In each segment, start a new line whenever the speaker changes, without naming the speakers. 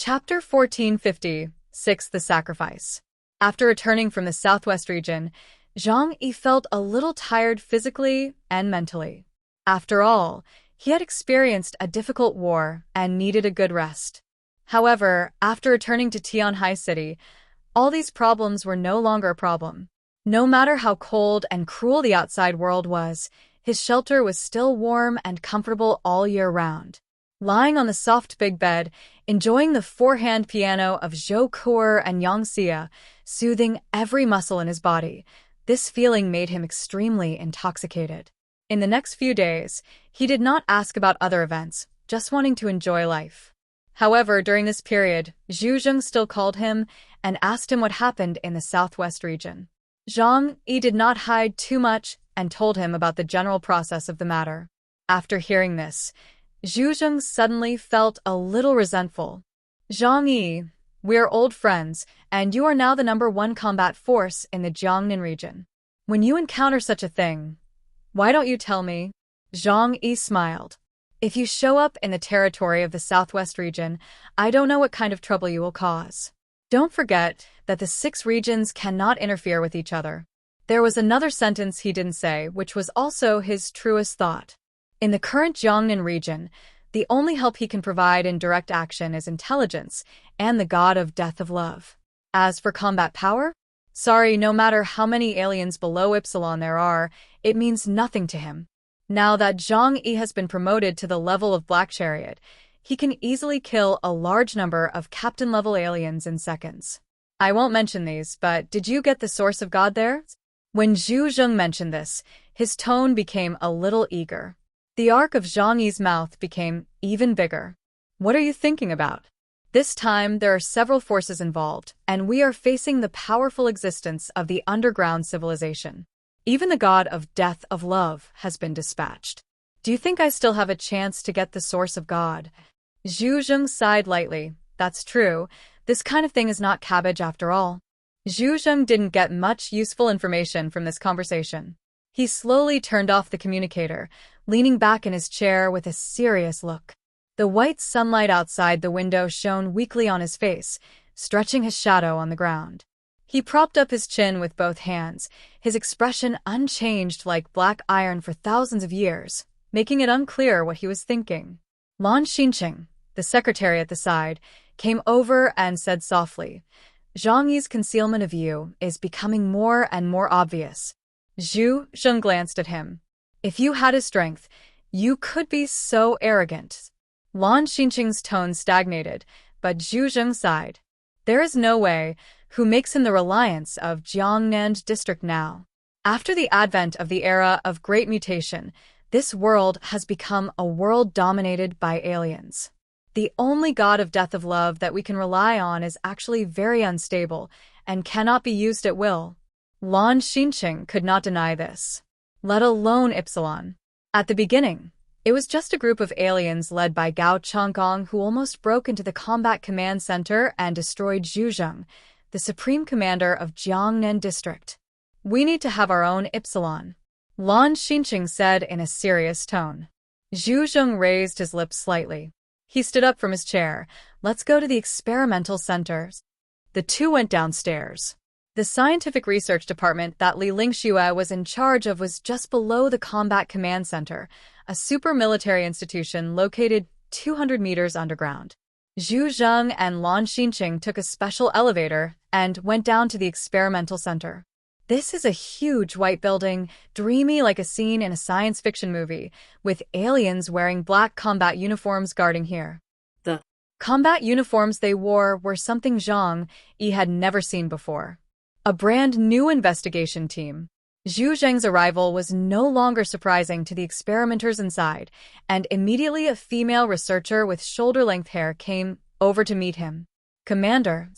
Chapter 1450, The Sacrifice. After returning from the southwest region, Zhang Yi felt a little tired physically and mentally. After all, he had experienced a difficult war and needed a good rest. However, after returning to Tianhai City, all these problems were no longer a problem. No matter how cold and cruel the outside world was, his shelter was still warm and comfortable all year round. Lying on the soft big bed, enjoying the four-hand piano of Zhou Kuer and Yang Xia, soothing every muscle in his body, this feeling made him extremely intoxicated. In the next few days, he did not ask about other events, just wanting to enjoy life. However, during this period, Zhu Zheng still called him and asked him what happened in the southwest region. Zhang Yi did not hide too much and told him about the general process of the matter. After hearing this, Zhu Zheng suddenly felt a little resentful. Zhang Yi, we are old friends, and you are now the #1 combat force in the Jiangnan region. When you encounter such a thing, why don't you tell me? Zhang Yi smiled. If you show up in the territory of the southwest region, I don't know what kind of trouble you will cause. Don't forget that the 6 regions cannot interfere with each other. There was another sentence he didn't say, which was also his truest thought. In the current Jiangnan region, the only help he can provide in direct action is intelligence and the god of death of love. As for combat power, sorry, no matter how many aliens below Epsilon there are, it means nothing to him. Now that Zhang Yi has been promoted to the level of Black Chariot, he can easily kill a large number of captain-level aliens in seconds. I won't mention these, but did you get the source of God there? When Zhu Zheng mentioned this, his tone became a little eager. The arc of Zhang Yi's mouth became even bigger. What are you thinking about? This time, there are several forces involved, and we are facing the powerful existence of the underground civilization. Even the god of death of love has been dispatched. Do you think I still have a chance to get the source of God? Zhu Zheng sighed lightly. That's true. This kind of thing is not cabbage after all. Zhu Zheng didn't get much useful information from this conversation. He slowly turned off the communicator, leaning back in his chair with a serious look. The white sunlight outside the window shone weakly on his face, stretching his shadow on the ground. He propped up his chin with both hands, his expression unchanged like black iron for thousands of years, making it unclear what he was thinking. Lan Xinqing, the secretary at the side, came over and said softly, Zhang Yi's concealment of you is becoming more and more obvious. Zhu Zheng glanced at him. If you had his strength, you could be so arrogant. Lan Xinqing's tone stagnated, but Zhu Zheng sighed. There is no way. Who makes him the reliance of Jiangnan district now? After the advent of the era of great mutation, this world has become a world dominated by aliens. The only god of death of love that we can rely on is actually very unstable and cannot be used at will. Lan Xinqing could not deny this, let alone Epsilon. At the beginning, it was just a group of aliens led by Gao Changong who almost broke into the combat command center and destroyed Zhu Zheng, the supreme commander of Jiangnan district. We need to have our own Epsilon, Lan Xinqing said in a serious tone. Zhu Zheng raised his lips slightly. He stood up from his chair. Let's go to the experimental centers. The two went downstairs. The scientific research department that Li Lingxue was in charge of was just below the Combat Command Center, a super-military institution located 200 meters underground. Zhu Zheng and Lan Xinqing took a special elevator and went down to the experimental center. This is a huge white building, dreamy like a scene in a science fiction movie, with aliens wearing black combat uniforms guarding here. The combat uniforms they wore were something Zhang Yi had never seen before. A brand new investigation team. Zhu Zheng's arrival was no longer surprising to the experimenters inside, and immediately a female researcher with shoulder-length hair came over to meet him. Commander,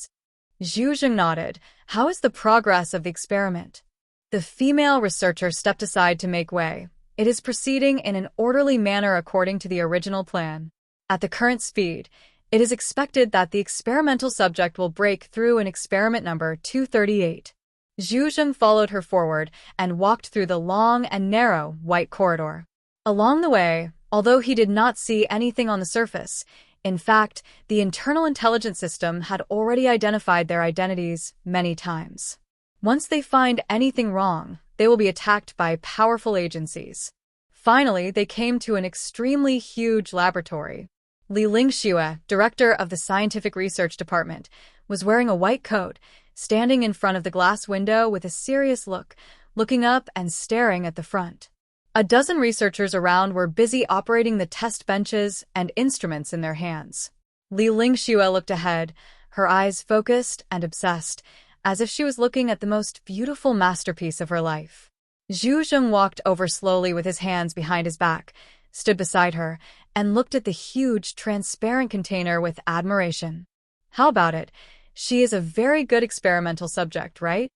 Zhu Zheng nodded. How is the progress of the experiment? The female researcher stepped aside to make way. It is proceeding in an orderly manner according to the original plan. At the current speed, it is expected that the experimental subject will break through in experiment number 238. Zhu Zheng followed her forward and walked through the long and narrow white corridor. Along the way, although he did not see anything on the surface, In fact, the internal intelligence system had already identified their identities many times. Once they find anything wrong, they will be attacked by powerful agencies. Finally, they came to an extremely huge laboratory. Li Lingxue, director of the scientific research department, was wearing a white coat, standing in front of the glass window with a serious look, looking up and staring at the front. A dozen researchers around were busy operating the test benches and instruments in their hands. Li Lingxue looked ahead, her eyes focused and obsessed, as if she was looking at the most beautiful masterpiece of her life. Zhu Zheng walked over slowly with his hands behind his back, stood beside her, and looked at the huge, transparent container with admiration. How about it? She is a very good experimental subject, right?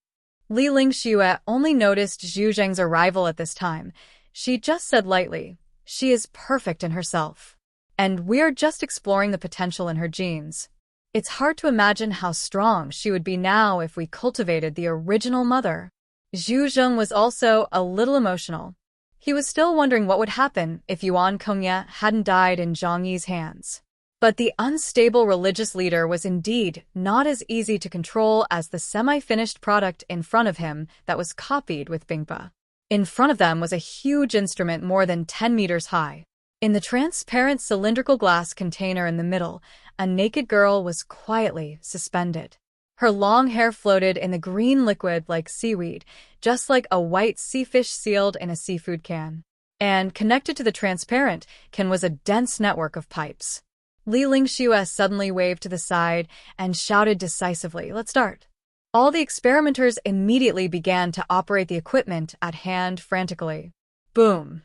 Li Lingxue only noticed Zhu Zheng's arrival at this time. She just said lightly, "She is perfect in herself. And we're just exploring the potential in her genes. It's hard to imagine how strong she would be now if we cultivated the original mother." Zhu Zheng was also a little emotional. He was still wondering what would happen if Yuan Kongye hadn't died in Zhang Yi's hands. But the unstable religious leader was indeed not as easy to control as the semi-finished product in front of him that was copied with Bingpa. In front of them was a huge instrument more than 10 meters high. In the transparent cylindrical glass container in the middle, a naked girl was quietly suspended. Her long hair floated in the green liquid like seaweed, just like a white sea fish sealed in a seafood can. And connected to the transparent can was a dense network of pipes. Li Lingxue suddenly waved to the side and shouted decisively, "Let's start." All the experimenters immediately began to operate the equipment at hand frantically. Boom!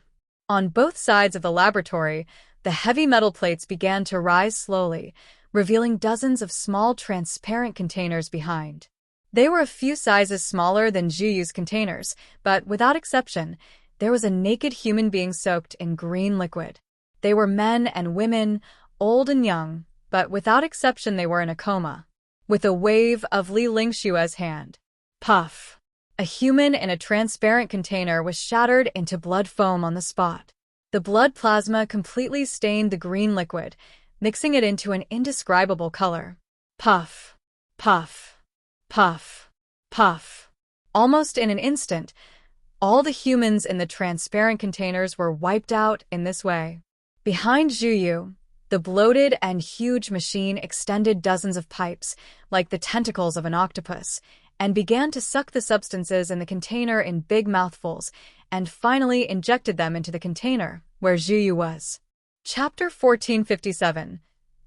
On both sides of the laboratory, the heavy metal plates began to rise slowly, revealing dozens of small transparent containers behind. They were a few sizes smaller than Zhu Yu's containers, but without exception, there was a naked human being soaked in green liquid. They were men and women, old and young, but without exception they were in a coma. With a wave of Li Lingxue's hand, puff! A human in a transparent container was shattered into blood foam on the spot. The blood plasma completely stained the green liquid, mixing it into an indescribable color. Puff! Puff! Puff! Puff! Almost in an instant, all the humans in the transparent containers were wiped out in this way. Behind Zhu Yu, the bloated and huge machine extended dozens of pipes, like the tentacles of an octopus, and began to suck the substances in the container in big mouthfuls, and finally injected them into the container, where Zhu Yu was. Chapter 1457.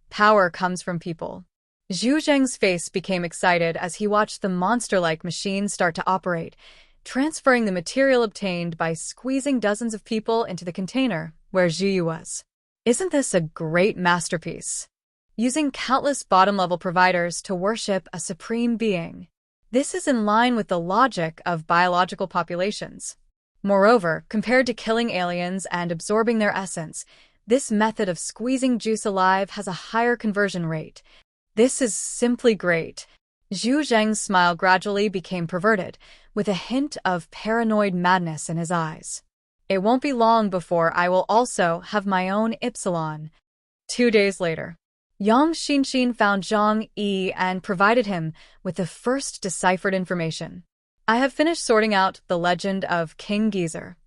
Power Comes from People. Zhu Zheng's face became excited as he watched the monster-like machine start to operate, transferring the material obtained by squeezing dozens of people into the container, where Zhu Yu was. Isn't this a great masterpiece? Using countless bottom-level providers to worship a supreme being. This is in line with the logic of biological populations. Moreover, compared to killing aliens and absorbing their essence, this method of squeezing juice alive has a higher conversion rate. This is simply great. Zhu Zheng's smile gradually became perverted, with a hint of paranoid madness in his eyes. It won't be long before I will also have my own Epsilon. 2 days later, Yang Xinxin found Zhang Yi and provided him with the first deciphered information. "I have finished sorting out the legend of King Geezer.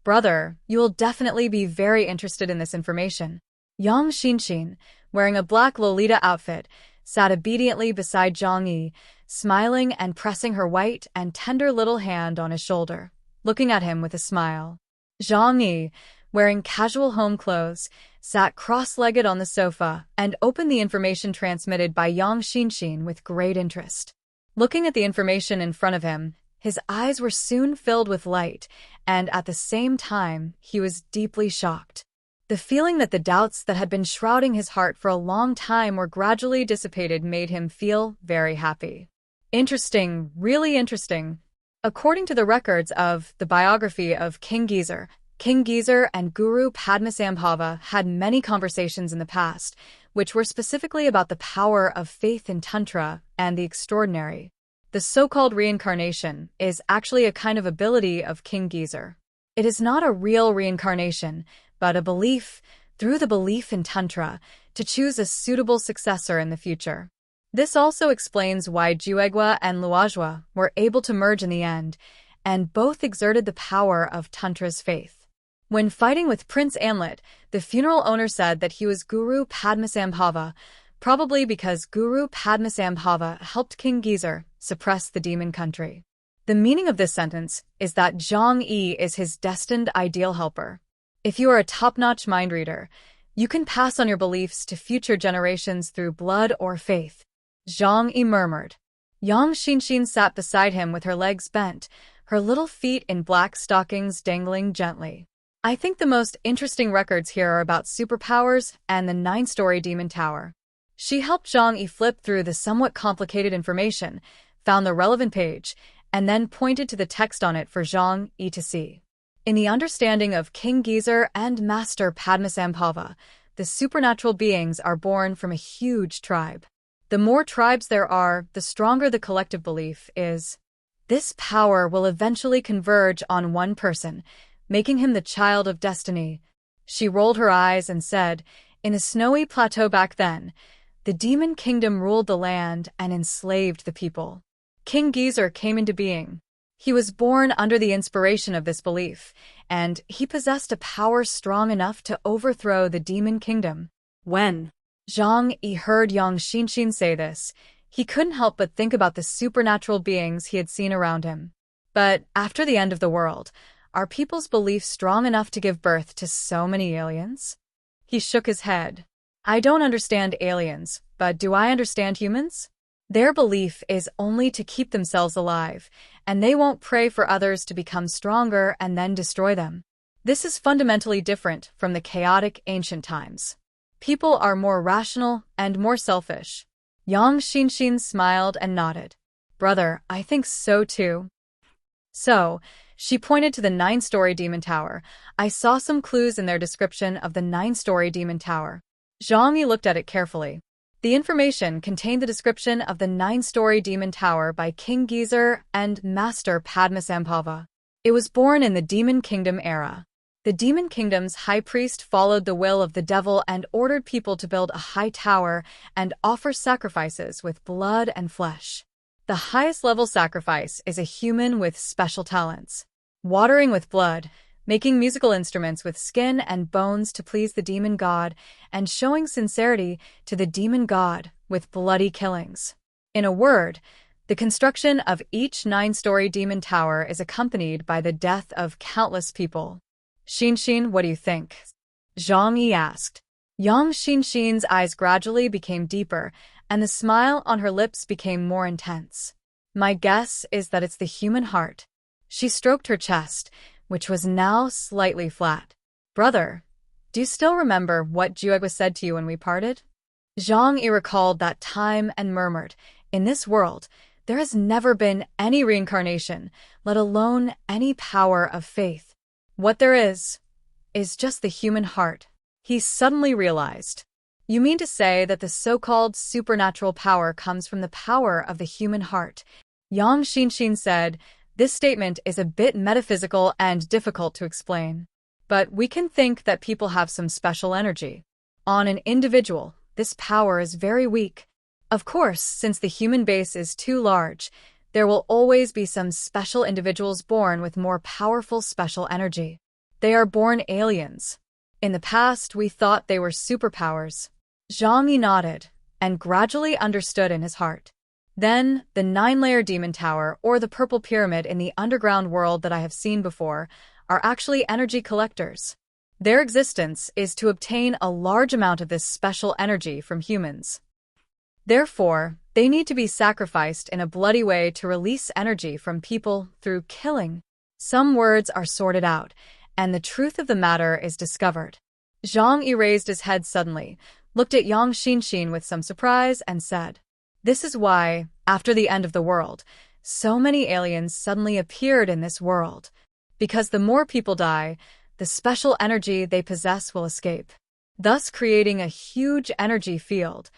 Brother, you will definitely be very interested in this information." Yang Xinxin, wearing a black Lolita outfit, sat obediently beside Zhang Yi, smiling and pressing her white and tender little hand on his shoulder, looking at him with a smile. Zhang Yi, wearing casual home clothes, sat cross-legged on the sofa and opened the information transmitted by Yang Xinxin with great interest. Looking at the information in front of him, his eyes were soon filled with light, and at the same time, he was deeply shocked. The feeling that the doubts that had been shrouding his heart for a long time were gradually dissipated made him feel very happy. Interesting, really interesting. According to the records of the biography of King Geezer and Guru Padmasambhava had many conversations in the past, which were specifically about the power of faith in Tantra and the extraordinary. The so-called reincarnation is actually a kind of ability of King Geezer. It is not a real reincarnation, but a belief through the belief in Tantra, to choose a suitable successor in the future. This also explains why Juegwa and Luojua were able to merge in the end, and both exerted the power of Tantra's faith. When fighting with Prince Anlit, the funeral owner said that he was Guru Padmasambhava, probably because Guru Padmasambhava helped King Geezer suppress the demon country. The meaning of this sentence is that Zhang Yi is his destined ideal helper. If you are a top-notch mind reader, you can pass on your beliefs to future generations through blood or faith. Zhang Yi murmured. Yang Xinxin sat beside him with her legs bent, her little feet in black stockings dangling gently. I think the most interesting records here are about superpowers and the 9-story demon tower. She helped Zhang Yi flip through the somewhat complicated information, found the relevant page, and then pointed to the text on it for Zhang Yi to see. In the understanding of King Geezer and Master Padmasambhava, the supernatural beings are born from a huge tribe. The more tribes there are, the stronger the collective belief is. This power will eventually converge on one person, making him the child of destiny. She rolled her eyes and said, in a snowy plateau back then, the demon kingdom ruled the land and enslaved the people. King Geezer came into being. He was born under the inspiration of this belief, and he possessed a power strong enough to overthrow the demon kingdom. When Zhang Yi heard Yang Xinxin say this, he couldn't help but think about the supernatural beings he had seen around him. But after the end of the world, are people's beliefs strong enough to give birth to so many aliens? He shook his head. I don't understand aliens, but do I understand humans? Their belief is only to keep themselves alive, and they won't pray for others to become stronger and then destroy them. This is fundamentally different from the chaotic ancient times. People are more rational and more selfish. Yang Xinxin smiled and nodded. Brother, I think so too. So, she pointed to the 9-story demon tower. I saw some clues in their description of the 9-story demon tower. Zhang Yi looked at it carefully. The information contained the description of the 9-story demon tower by King Geezer and Master Padmasambhava. It was born in the Demon Kingdom era. The Demon Kingdom's high priest followed the will of the devil and ordered people to build a high tower and offer sacrifices with blood and flesh. The highest level sacrifice is a human with special talents. Watering with blood, making musical instruments with skin and bones to please the demon god, and showing sincerity to the demon god with bloody killings. In a word, the construction of each 9-story demon tower is accompanied by the death of countless people. Xinxin, what do you think? Zhang Yi asked. Yang Xinxin's eyes gradually became deeper, and the smile on her lips became more intense. My guess is that it's the human heart. She stroked her chest, which was now slightly flat. Brother, do you still remember what Juegwa said to you when we parted? Zhang Yi recalled that time and murmured, in this world, there has never been any reincarnation, let alone any power of faith. What there is just the human heart. He suddenly realized. You mean to say that the so-called supernatural power comes from the power of the human heart? Yang Xinxin said, this statement is a bit metaphysical and difficult to explain. But we can think that people have some special energy. On an individual, this power is very weak. Of course, since the human base is too large, there will always be some special individuals born with more powerful special energy. They are born aliens. In the past, we thought they were superpowers. Zhang Yi nodded and gradually understood in his heart. Then, the 9-layer demon tower or the purple pyramid in the underground world that I have seen before are actually energy collectors. Their existence is to obtain a large amount of this special energy from humans. Therefore, they need to be sacrificed in a bloody way to release energy from people through killing. Some words are sorted out, and the truth of the matter is discovered. Zhang Yi raised his head suddenly, looked at Yang Xinxin with some surprise, and said, this is why, after the end of the world, so many aliens suddenly appeared in this world. Because the more people die, the special energy they possess will escape, thus creating a huge energy field,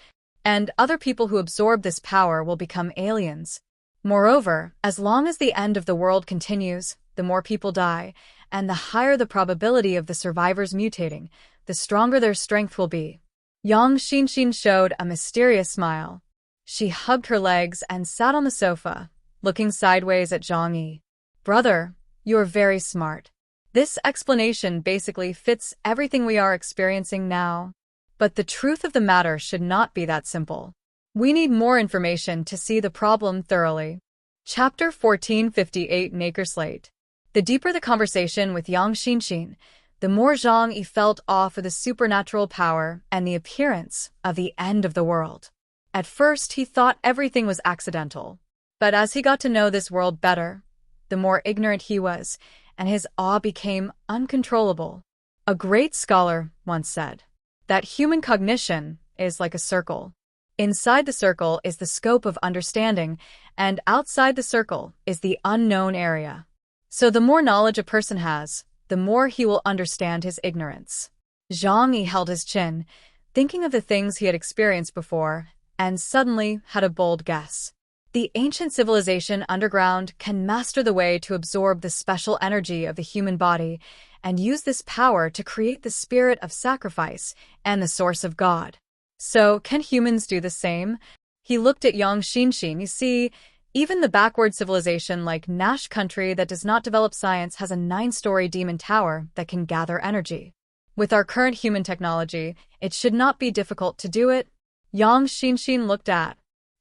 and other people who absorb this power will become aliens. Moreover, as long as the end of the world continues, the more people die, and the higher the probability of the survivors mutating, the stronger their strength will be. Yang Xinxin showed a mysterious smile. She hugged her legs and sat on the sofa, looking sideways at Zhang Yi. Brother, you're very smart. This explanation basically fits everything we are experiencing now. But the truth of the matter should not be that simple. We need more information to see the problem thoroughly. Chapter 1458 Nakerslate. The deeper the conversation with Yang Xinxin, the more Zhang Yi felt awe for the supernatural power and the appearance of the end of the world. At first, he thought everything was accidental. But as he got to know this world better, the more ignorant he was, and his awe became uncontrollable. A great scholar once said that human cognition is like a circle. Inside the circle is the scope of understanding, and outside the circle is the unknown area. So the more knowledge a person has, the more he will understand his ignorance. Zhang Yi held his chin, thinking of the things he had experienced before, and suddenly had a bold guess. The ancient civilization underground can master the way to absorb the special energy of the human body and use this power to create the spirit of sacrifice and the source of God. So, can humans do the same? He looked at Yang Xinxin. You see, even the backward civilization like Nash country that does not develop science has a 9-story demon tower that can gather energy. With our current human technology, it should not be difficult to do it. Yang Xinxin looked at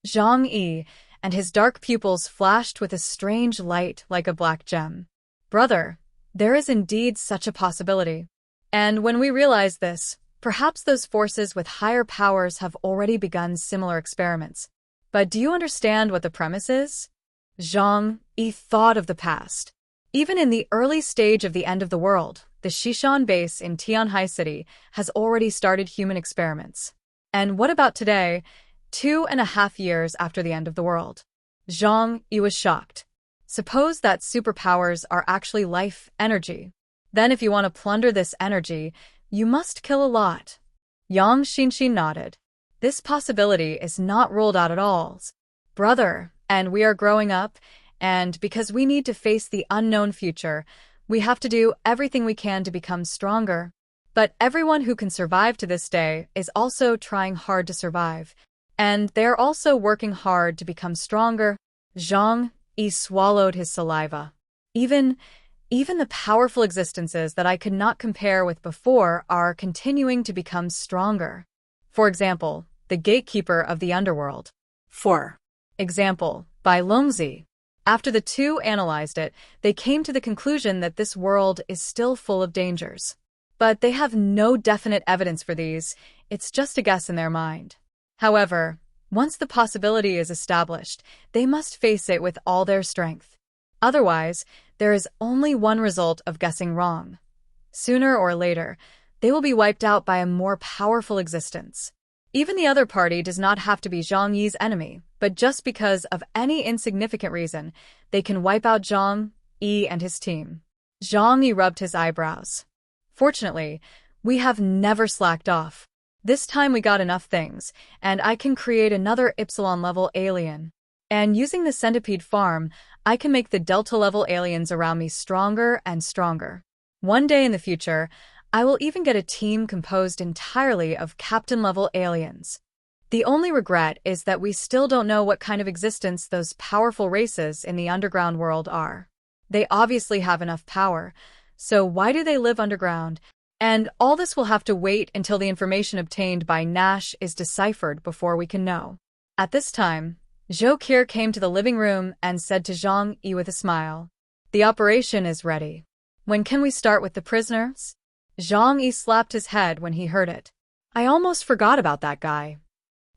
Zhang Yi, and his dark pupils flashed with a strange light like a black gem. Brother, there is indeed such a possibility. And when we realize this, perhaps those forces with higher powers have already begun similar experiments. But do you understand what the premise is? Zhang Yi thought of the past. Even in the early stage of the end of the world, the Shishan base in Tianhai City has already started human experiments. And what about today, 2.5 years after the end of the world? Zhang Yi was shocked. Suppose that superpowers are actually life energy. Then if you want to plunder this energy, you must kill a lot. Yang Xinxin nodded. This possibility is not ruled out at all. Brother, and we are growing up, and because we need to face the unknown future, we have to do everything we can to become stronger. But everyone who can survive to this day is also trying hard to survive. And they're also working hard to become stronger. Zhang Yi swallowed his saliva. Even the powerful existences that I could not compare with before are continuing to become stronger. For example, the gatekeeper of the underworld. For example, by Longzi. After the two analyzed it, they came to the conclusion that this world is still full of dangers. But they have no definite evidence for these, it's just a guess in their mind. However, once the possibility is established, they must face it with all their strength. Otherwise, there is only one result of guessing wrong. Sooner or later, they will be wiped out by a more powerful existence. Even the other party does not have to be Zhang Yi's enemy, but just because of any insignificant reason, they can wipe out Zhang Yi and his team. Zhang Yi rubbed his eyebrows. Fortunately, we have never slacked off. This time we got enough things, and I can create another Epsilon-level alien. And using the centipede farm, I can make the Delta-level aliens around me stronger and stronger. One day in the future, I will even get a team composed entirely of captain-level aliens. The only regret is that we still don't know what kind of existence those powerful races in the underground world are. They obviously have enough power, so why do they live underground? And all this will have to wait until the information obtained by Nash is deciphered before we can know. At this time, Zhou Qir came to the living room and said to Zhang Yi with a smile, "The operation is ready. When can we start with the prisoners?" Zhang Yi slapped his head when he heard it. "I almost forgot about that guy."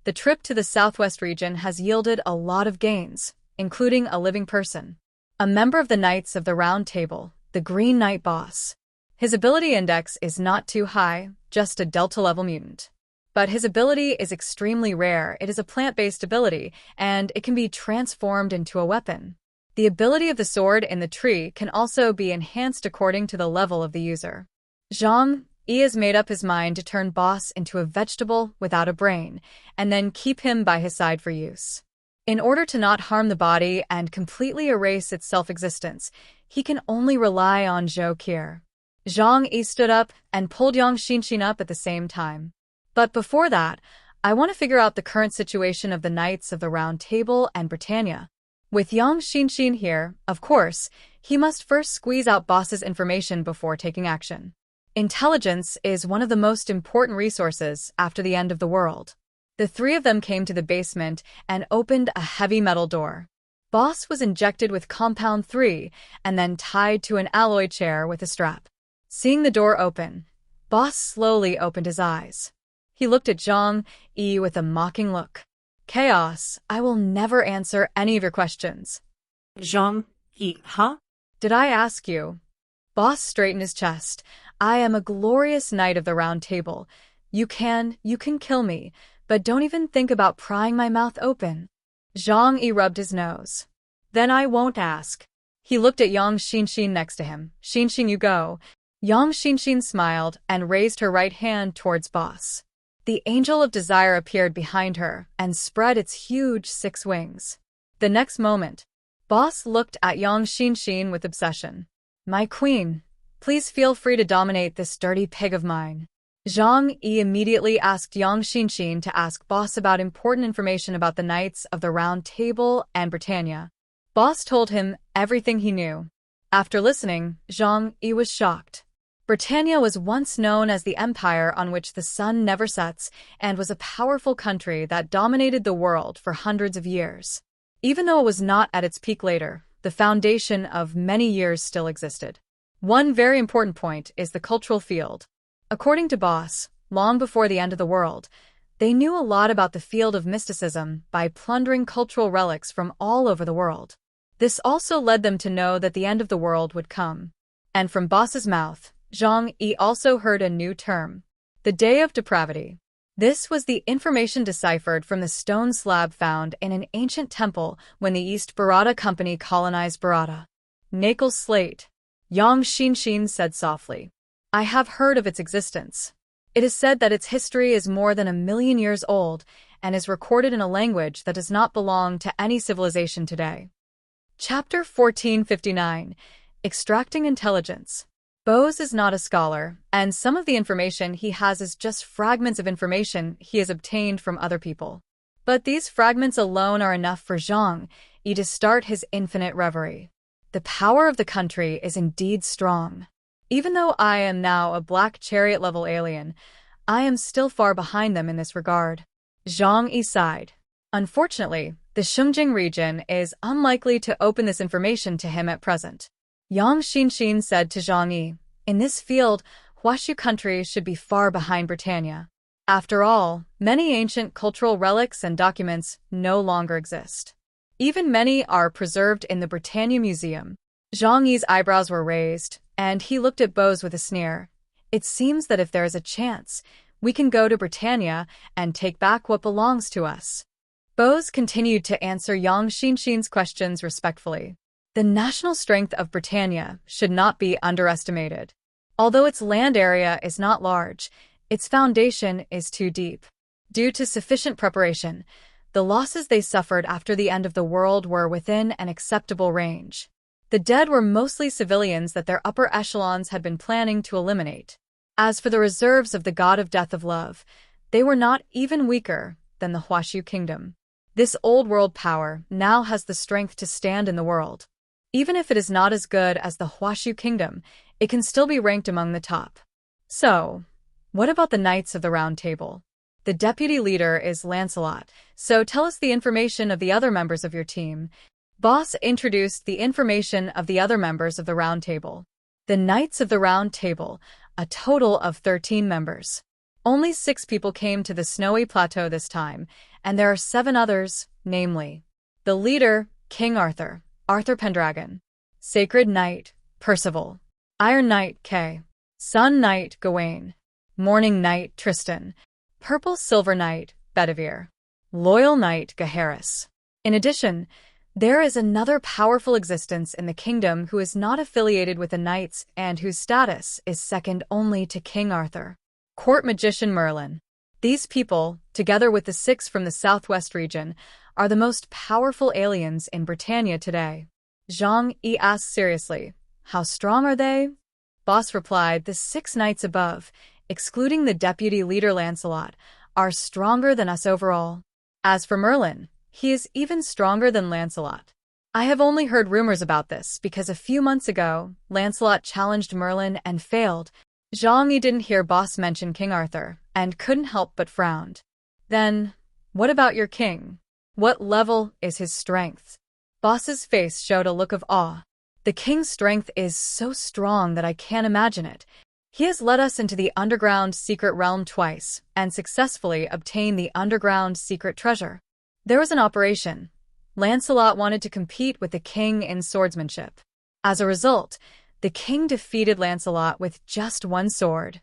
The trip to the southwest region has yielded a lot of gains, including a living person. A member of the Knights of the Round Table, the Green Knight boss. His ability index is not too high, just a Delta-level mutant. But his ability is extremely rare. It is a plant-based ability, and it can be transformed into a weapon. The ability of the sword in the tree can also be enhanced according to the level of the user. Zhang Yi has made up his mind to turn boss into a vegetable without a brain, and then keep him by his side for use. In order to not harm the body and completely erase its self-existence, he can only rely on Zhou Qir. Zhang Yi stood up and pulled Yang Xinxin up at the same time. But before that, I want to figure out the current situation of the Knights of the Round Table and Britannia. With Yang Xinxin here, of course, he must first squeeze out boss's information before taking action. Intelligence is one of the most important resources after the end of the world. The three of them came to the basement and opened a heavy metal door. Boss was injected with Compound 3 and then tied to an alloy chair with a strap. Seeing the door open, Boss slowly opened his eyes. He looked at Zhang Yi with a mocking look. Chaos, I will never answer any of your questions.
Zhang Yi, huh?
Did I ask you? Boss straightened his chest. I am a glorious knight of the Round Table. You can kill me, but don't even think about prying my mouth open. Zhang Yi rubbed his nose. Then I won't ask. He looked at Yang Xinxin next to him. Xinxin, you go. Yang Xinxin smiled and raised her right hand towards Boss. The Angel of Desire appeared behind her and spread its huge 6 wings. The next moment, Boss looked at Yang Xinxin with obsession. My queen, please feel free to dominate this dirty pig of mine. Zhang Yi immediately asked Yang Xinxin to ask Boss about important information about the Knights of the Round Table and Britannia. Boss told him everything he knew. After listening, Zhang Yi was shocked. Britannia was once known as the empire on which the sun never sets and was a powerful country that dominated the world for hundreds of years. Even though it was not at its peak later, the foundation of many years still existed. One very important point is the cultural field. According to Boss, long before the end of the world, they knew a lot about the field of mysticism by plundering cultural relics from all over the world. This also led them to know that the end of the world would come. And from Boss's mouth, Zhang Yi also heard a new term, the Day of Depravity. This was the information deciphered from the stone slab found in an ancient temple when the East Bharata Company colonized Bharata. Nakal's slate, Yang Xinxin said softly. I have heard of its existence. It is said that its history is more than 1,000,000 years old and is recorded in a language that does not belong to any civilization today. Chapter 1459, Extracting Intelligence. Bose is not a scholar, and some of the information he has is just fragments of information he has obtained from other people. But these fragments alone are enough for Zhang Yi to start his infinite reverie. The power of the country is indeed strong. Even though I am now a black chariot-level alien, I am still far behind them in this regard. Zhang Yi sighed. Unfortunately, the Xinjiang region is unlikely to open this information to him at present. Yang Xinxin said to Zhang Yi, in this field, Huashu country should be far behind Britannia. After all, many ancient cultural relics and documents no longer exist. Even many are preserved in the Britannia Museum. Zhang Yi's eyebrows were raised, and he looked at Bose with a sneer. It seems that if there is a chance, we can go to Britannia and take back what belongs to us. Bose continued to answer Yang Xinxin's questions respectfully. The national strength of Britannia should not be underestimated. Although its land area is not large, its foundation is too deep. Due to sufficient preparation, the losses they suffered after the end of the world were within an acceptable range. The dead were mostly civilians that their upper echelons had been planning to eliminate. As for the reserves of the god of death of love, they were not even weaker than the Huashu kingdom. This old world power now has the strength to stand in the world. Even if it is not as good as the Huashu kingdom, it can still be ranked among the top. So, what about the Knights of the Round Table? The deputy leader is Lancelot, so tell us the information of the other members of your team. Boss introduced the information of the other members of the Round Table. The Knights of the Round Table, a total of 13 members. Only 6 people came to the Snowy Plateau this time, and there are 7 others, namely, the leader, King Arthur, Arthur Pendragon, Sacred Knight, Percival, Iron Knight, Kay, Sun Knight, Gawain, Morning Knight, Tristan, Purple Silver Knight, Bedivere, Loyal Knight, Gaheris. In addition, there is another powerful existence in the kingdom who is not affiliated with the knights and whose status is second only to King Arthur. Court Magician Merlin. These people, together with the 6 from the southwest region, are the most powerful aliens in Britannia today. Zhang Yi asked seriously, how strong are they? Boss replied, the 6 knights above, excluding the deputy leader Lancelot, are stronger than us overall. As for Merlin, he is even stronger than Lancelot. I have only heard rumors about this because a few months ago, Lancelot challenged Merlin and failed. Zhang Yi didn't hear Boss mention King Arthur and couldn't help but frowned. Then, what about your king? What level is his strength? Boss's face showed a look of awe. The king's strength is so strong that I can't imagine it. He has led us into the underground secret realm twice and successfully obtained the underground secret treasure. There was an operation. Lancelot wanted to compete with the king in swordsmanship. As a result, the king defeated Lancelot with just 1 sword.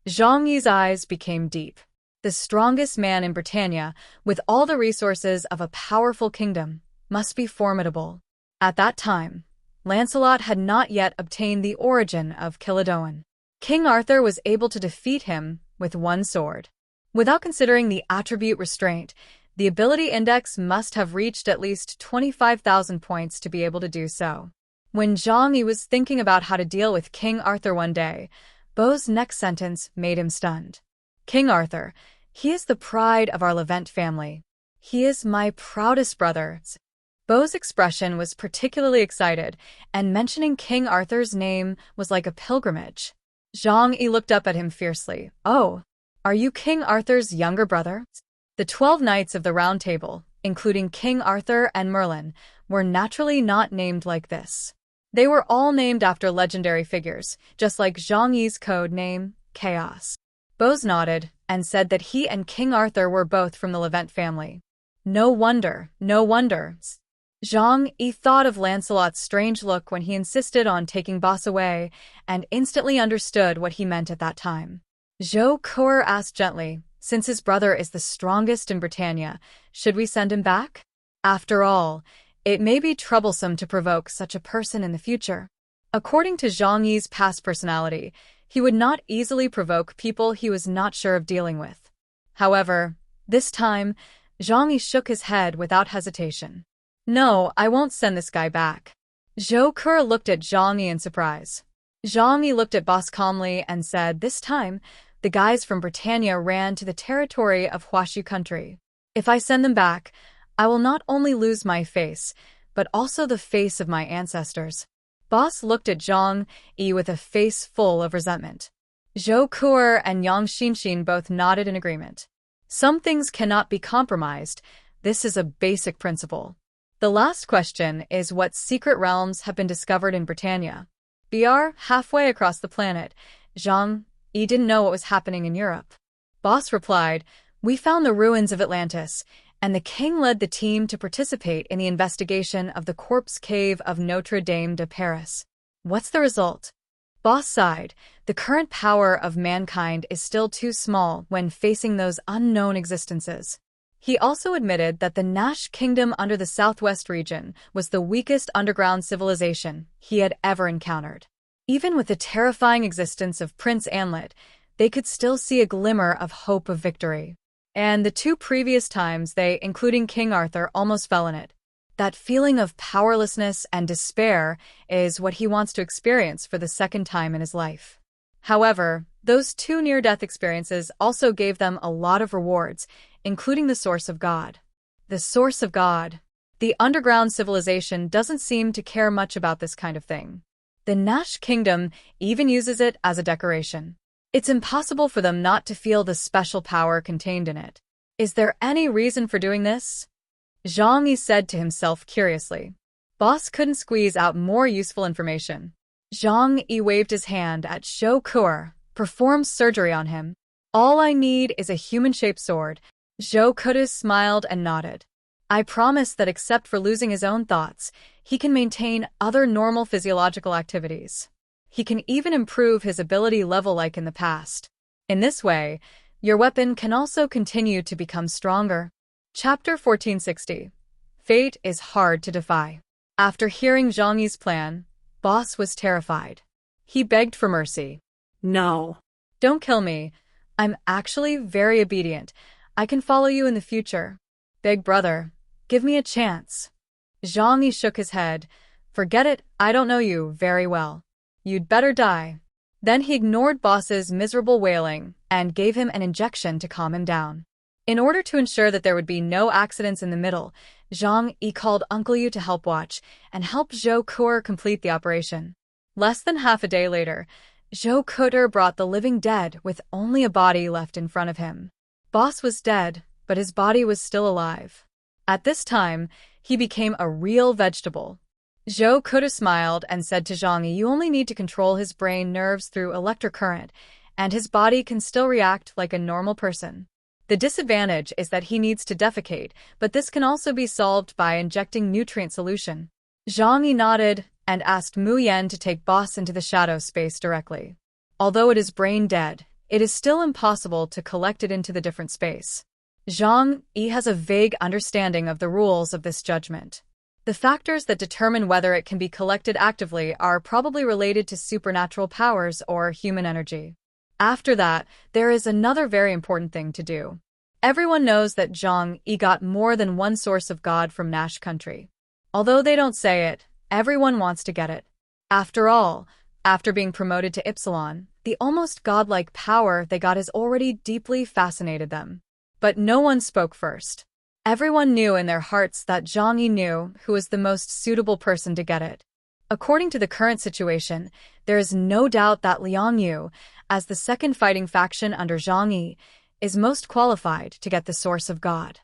Zhang Yi's eyes became deep. The strongest man in Britannia, with all the resources of a powerful kingdom, must be formidable. At that time, Lancelot had not yet obtained the origin of Killadoan. King Arthur was able to defeat him with 1 sword. Without considering the attribute restraint, the ability index must have reached at least 25,000 points to be able to do so. When Zhang Yi was thinking about how to deal with King Arthur one day, Bo's next sentence made him stunned. King Arthur, he is the pride of our Levant family. He is my proudest brother. Bo's expression was particularly excited, and mentioning King Arthur's name was like a pilgrimage. Zhang Yi looked up at him fiercely. Oh, are you King Arthur's younger brother? The 12 knights of the Round Table, including King Arthur and Merlin, were naturally not named like this. They were all named after legendary figures, just like Zhang Yi's code name, Chaos. Bose nodded and said that he and King Arthur were both from the Levant family. No wonder, no wonder. Zhang Yi thought of Lancelot's strange look when he insisted on taking Boss away and instantly understood what he meant at that time. Zhou Kuer asked gently, since his brother is the strongest in Britannia, should we send him back? After all, it may be troublesome to provoke such a person in the future. According to Zhang Yi's past personality, he would not easily provoke people he was not sure of dealing with. However, this time, Zhang Yi shook his head without hesitation. No, I won't send this guy back. Zhou Kuer looked at Zhang Yi in surprise. Zhang Yi looked at Boss calmly and said, this time, the guys from Britannia ran to the territory of Huashu country. If I send them back, I will not only lose my face, but also the face of my ancestors. Boss looked at Zhang Yi with a face full of resentment. Zhou Kuer and Yang Xinxin both nodded in agreement. Some things cannot be compromised. This is a basic principle. The last question is what secret realms have been discovered in Britannia. BR, halfway across the planet, Zhang Yi didn't know what was happening in Europe. Boss replied, we found the ruins of Atlantis, and the king led the team to participate in the investigation of the corpse cave of Notre Dame de Paris. What's the result? Boss sighed, the current power of mankind is still too small when facing those unknown existences. He also admitted that the Nash kingdom under the southwest region was the weakest underground civilization he had ever encountered. Even with the terrifying existence of Prince Anlet, they could still see a glimmer of hope of victory. And the 2 previous times they, including King Arthur, almost fell in it. That feeling of powerlessness and despair is what he wants to experience for the 2nd time in his life. However, those 2 near-death experiences also gave them a lot of rewards, including the Source of God. The Source of God. The underground civilization doesn't seem to care much about this kind of thing. The Nash kingdom even uses it as a decoration. It's impossible for them not to feel the special power contained in it. Is there any reason for doing this? Zhang Yi said to himself curiously. Boss couldn't squeeze out more useful information. Zhang Yi waved his hand at Zhou Kuer, performed surgery on him. All I need is a human-shaped sword. Zhou Kuer smiled and nodded. I promise that except for losing his own thoughts, he can maintain other normal physiological activities. He can even improve his ability level like in the past. In this way, your weapon can also continue to become stronger. Chapter 1460. Fate is hard to defy. After hearing Zhang Yi's plan, Boss was terrified. He begged for mercy.
No.
Don't kill me. I'm actually very obedient. I can follow you in the future. Big brother, give me a chance. Zhang Yi shook his head. Forget it, I don't know you very well. You'd better die. Then he ignored Boss's miserable wailing and gave him an injection to calm him down. In order to ensure that there would be no accidents in the middle, Zhang Yi called Uncle Yu to help watch and help Zhou Kuer complete the operation. Less than half a day later, Zhou Kuer brought the living dead with only a body left in front of him. Boss was dead, but his body was still alive. At this time, he became a real vegetable. Zhou Kuer smiled and said to Zhang Yi, "You only need to control his brain nerves through electric current, and his body can still react like a normal person. The disadvantage is that he needs to defecate, but this can also be solved by injecting nutrient solution." Zhang Yi nodded and asked Mu Yan to take Boss into the shadow space directly. Although it is brain dead, it is still impossible to collect it into the different space. Zhang Yi has a vague understanding of the rules of this judgment. The factors that determine whether it can be collected actively are probably related to supernatural powers or human energy. After that, there is another very important thing to do. Everyone knows that Zhang Yi got more than one source of God from Nash country. Although they don't say it, everyone wants to get it. After all, after being promoted to Ypsilon, the almost godlike power they got has already deeply fascinated them. But no one spoke first. Everyone knew in their hearts that Zhang Yi knew who was the most suitable person to get it. According to the current situation, there is no doubt that Liang Yu, as the second fighting faction under Zhang Yi, is most qualified to get the source of God.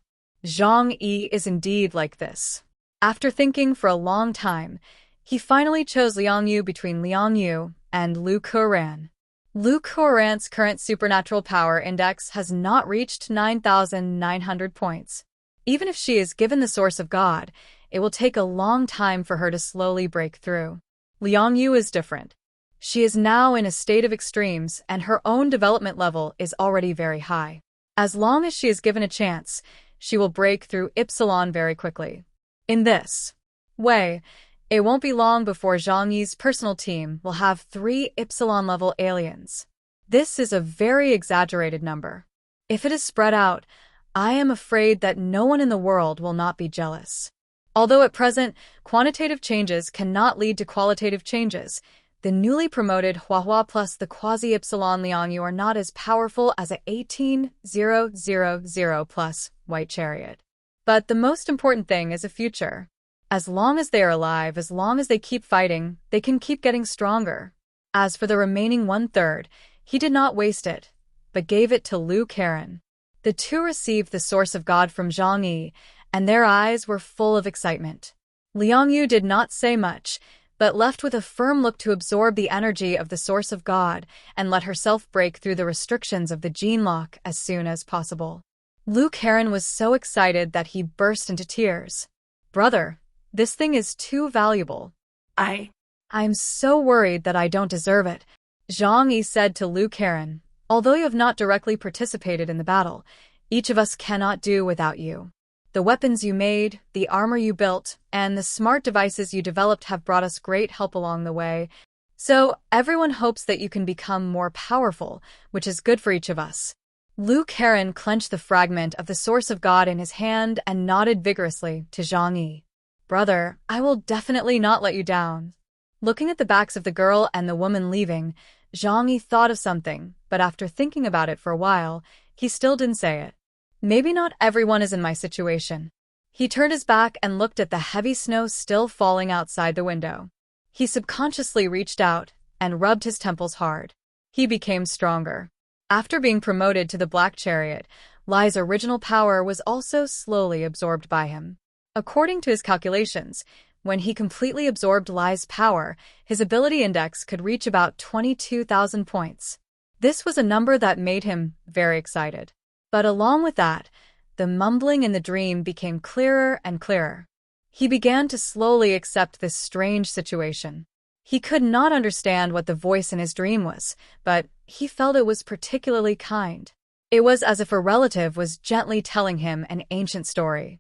Zhang Yi is indeed like this. After thinking for a long time, he finally chose Liang Yu between Liang Yu and Lu Kuran. Lu Kuran's current supernatural power index has not reached 9,900 points. Even if she is given the source of God, it will take a long time for her to slowly break through. Liang Yu is different. She is now in a state of extremes, and her own development level is already very high. As long as she is given a chance, she will break through Ypsilon very quickly. In this way, it won't be long before Zhang Yi's personal team will have 3 Ypsilon-level aliens. This is a very exaggerated number. If it is spread out, I am afraid that no one in the world will not be jealous. Although at present, quantitative changes cannot lead to qualitative changes, the newly promoted Huahua plus the quasi-Epsilon Liang Yu are not as powerful as a 18,000 plus White Chariot. But the most important thing is a future. As long as they are alive, as long as they keep fighting, they can keep getting stronger. As for the remaining 1/3, he did not waste it, but gave it to Lu Karen. The two received the source of God from Zhang Yi, and their eyes were full of excitement. Liang Yu did not say much, but left with a firm look to absorb the energy of the source of God and let herself break through the restrictions of the gene lock as soon as possible. Lu Karen was so excited that he burst into tears. "Brother, this thing is too valuable. I'm so worried that I don't deserve it," Zhang Yi said to Lu Karen. "Although you have not directly participated in the battle, each of us cannot do without you. The weapons you made, the armor you built, and the smart devices you developed have brought us great help along the way. So everyone hopes that you can become more powerful, which is good for each of us." Lu Karen clenched the fragment of the source of God in his hand and nodded vigorously to Zhang Yi. "Brother, I will definitely not let you down." Looking at the backs of the girl and the woman leaving, Zhang Yi thought of something, but after thinking about it for a while, he still didn't say it. Maybe not everyone is in my situation. He turned his back and looked at the heavy snow still falling outside the window. He subconsciously reached out and rubbed his temples hard. He became stronger. After being promoted to the Black Chariot, Lai's original power was also slowly absorbed by him. According to his calculations, when he completely absorbed Lai's power, his ability index could reach about 22,000 points. This was a number that made him very excited. But along with that, the mumbling in the dream became clearer and clearer. He began to slowly accept this strange situation. He could not understand what the voice in his dream was, but he felt it was particularly kind. It was as if a relative was gently telling him an ancient story.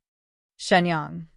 Shenyang.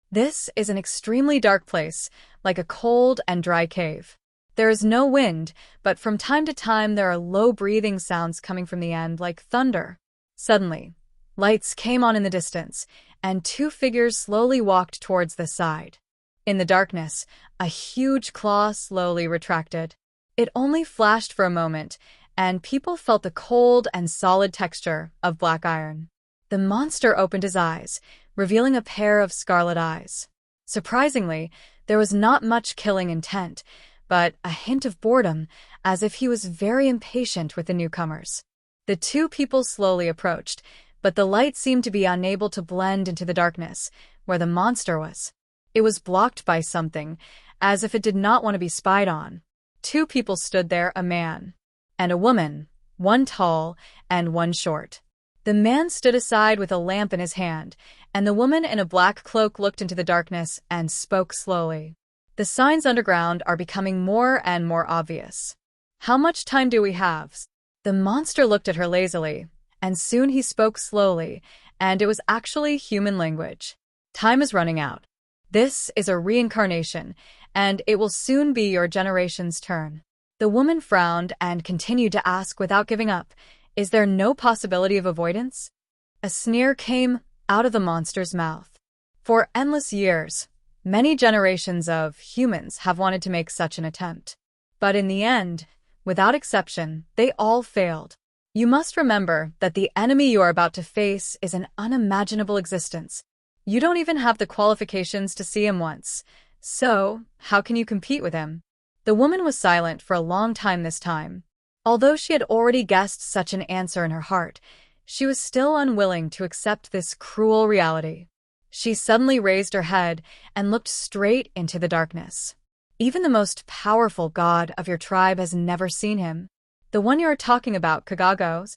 This is an extremely dark place, like a cold and dry cave. There is no wind, but from time to time there are low breathing sounds coming from the end like thunder. Suddenly, lights came on in the distance, and 2 figures slowly walked towards the side. In the darkness, a huge claw slowly retracted. It only flashed for a moment, and people felt the cold and solid texture of black iron. The monster opened his eyes, revealing a pair of scarlet eyes. Surprisingly, there was not much killing intent, but a hint of boredom, as if he was very impatient with the newcomers. The two people slowly approached, but the light seemed to be unable to blend into the darkness, where the monster was. It was blocked by something, as if it did not want to be spied on. Two people stood there, a man and a woman, one tall and one short. The man stood aside with a lamp in his hand, and the woman in a black cloak looked into the darkness and spoke slowly. The signs underground are becoming more and more obvious. How much time do we have? The monster looked at her lazily, and soon he spoke slowly, and it was actually human language. Time is running out. This is a reincarnation, and it will soon be your generation's turn. The woman frowned and continued to ask without giving up, "Is there no possibility of avoidance?" A sneer came out of the monster's mouth. For endless years, many generations of humans have wanted to make such an attempt. But in the end, without exception, they all failed. You must remember that the enemy you are about to face is an unimaginable existence. You don't even have the qualifications to see him once. So, how can you compete with him? The woman was silent for a long time this time. Although she had already guessed such an answer in her heart, she was still unwilling to accept this cruel reality. She suddenly raised her head and looked straight into the darkness. Even the most powerful god of your tribe has never seen him. The one you are talking about, Kagagos?